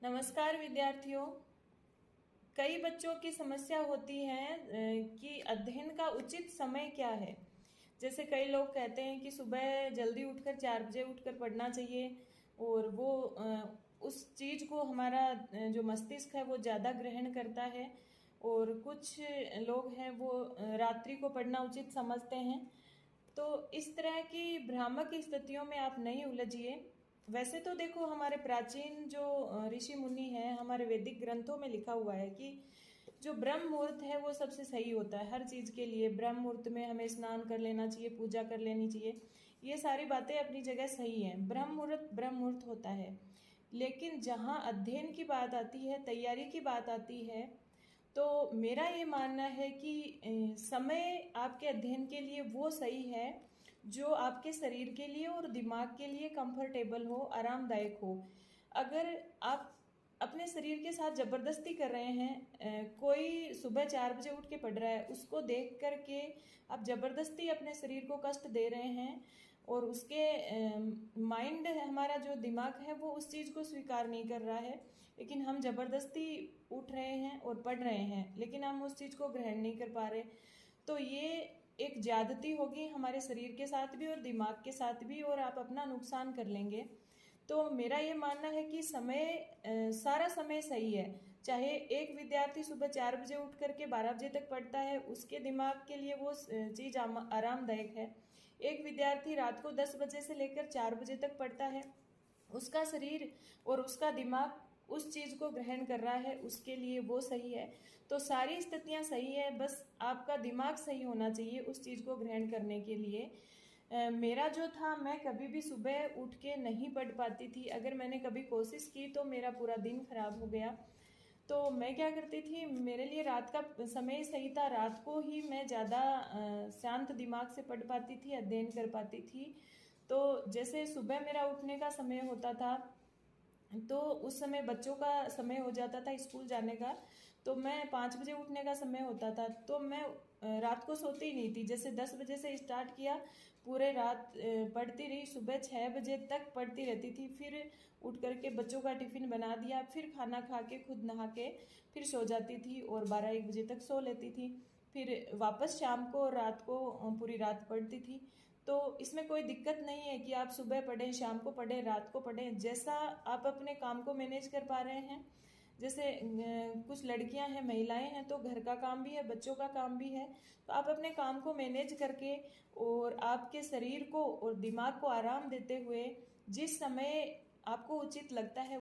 नमस्कार विद्यार्थियों। कई बच्चों की समस्या होती है कि अध्ययन का उचित समय क्या है। जैसे कई लोग कहते हैं कि सुबह जल्दी उठकर 4 बजे उठकर पढ़ना चाहिए और वो उस चीज़ को हमारा जो मस्तिष्क है वो ज़्यादा ग्रहण करता है। और कुछ लोग हैं वो रात्रि को पढ़ना उचित समझते हैं। तो इस तरह की भ्रामक स्थितियों में आप नहीं उलझिए। वैसे तो देखो, हमारे प्राचीन जो ऋषि मुनि हैं, हमारे वैदिक ग्रंथों में लिखा हुआ है कि जो ब्रह्म मुहूर्त है वो सबसे सही होता है हर चीज़ के लिए। ब्रह्म मुहूर्त में हमें स्नान कर लेना चाहिए, पूजा कर लेनी चाहिए। ये सारी बातें अपनी जगह सही हैं। ब्रह्म मुहूर्त होता है। लेकिन जहाँ अध्ययन की बात आती है, तैयारी की बात आती है, तो मेरा ये मानना है कि समय आपके अध्ययन के लिए वो सही है जो आपके शरीर के लिए और दिमाग के लिए कंफर्टेबल हो, आरामदायक हो। अगर आप अपने शरीर के साथ जबरदस्ती कर रहे हैं, कोई सुबह 4 बजे उठ के पढ़ रहा है, उसको देख करके आप जबरदस्ती अपने शरीर को कष्ट दे रहे हैं और उसके माइंड है, हमारा जो दिमाग है वो उस चीज़ को स्वीकार नहीं कर रहा है। लेकिन हम जबरदस्ती उठ रहे हैं और पढ़ रहे हैं, लेकिन हम उस चीज़ को ग्रहण नहीं कर पा रहे। तो ये एक ज्यादती होगी हमारे शरीर के साथ भी और दिमाग के साथ भी, और आप अपना नुकसान कर लेंगे। तो मेरा ये मानना है कि सारा समय सही है। चाहे एक विद्यार्थी सुबह 4 बजे उठ करके 12 बजे तक पढ़ता है, उसके दिमाग के लिए वो चीज़ आरामदायक है। एक विद्यार्थी रात को 10 बजे से लेकर 4 बजे तक पढ़ता है, उसका शरीर और उसका दिमाग उस चीज़ को ग्रहण कर रहा है, उसके लिए वो सही है। तो सारी स्थितियां सही है, बस आपका दिमाग सही होना चाहिए उस चीज़ को ग्रहण करने के लिए। मेरा जो था, मैं कभी भी सुबह उठ के नहीं पढ़ पाती थी। अगर मैंने कभी कोशिश की तो मेरा पूरा दिन खराब हो गया। तो मैं क्या करती थी, मेरे लिए रात का समय सही था। रात को ही मैं ज़्यादा शांत दिमाग से पढ़ पाती थी, अध्ययन कर पाती थी। तो जैसे सुबह मेरा उठने का समय होता था, तो उस समय बच्चों का समय हो जाता था स्कूल जाने का, तो मैं 5 बजे उठने का समय होता था। तो मैं रात को सोती ही नहीं थी। जैसे 10 बजे से स्टार्ट किया, पूरे रात पढ़ती रही, सुबह 6 बजे तक पढ़ती रहती थी। फिर उठ करके बच्चों का टिफिन बना दिया, फिर खाना खा के खुद नहा के फिर सो जाती थी और 12-1 बजे तक सो लेती थी। फिर वापस शाम को और रात को पूरी रात पढ़ती थी। तो इसमें कोई दिक्कत नहीं है कि आप सुबह पढ़ें, शाम को पढ़ें, रात को पढ़ें, जैसा आप अपने काम को मैनेज कर पा रहे हैं। जैसे कुछ लड़कियां हैं, महिलाएं हैं, तो घर का काम भी है, बच्चों का काम भी है। तो आप अपने काम को मैनेज करके और आपके शरीर को और दिमाग को आराम देते हुए जिस समय आपको उचित लगता है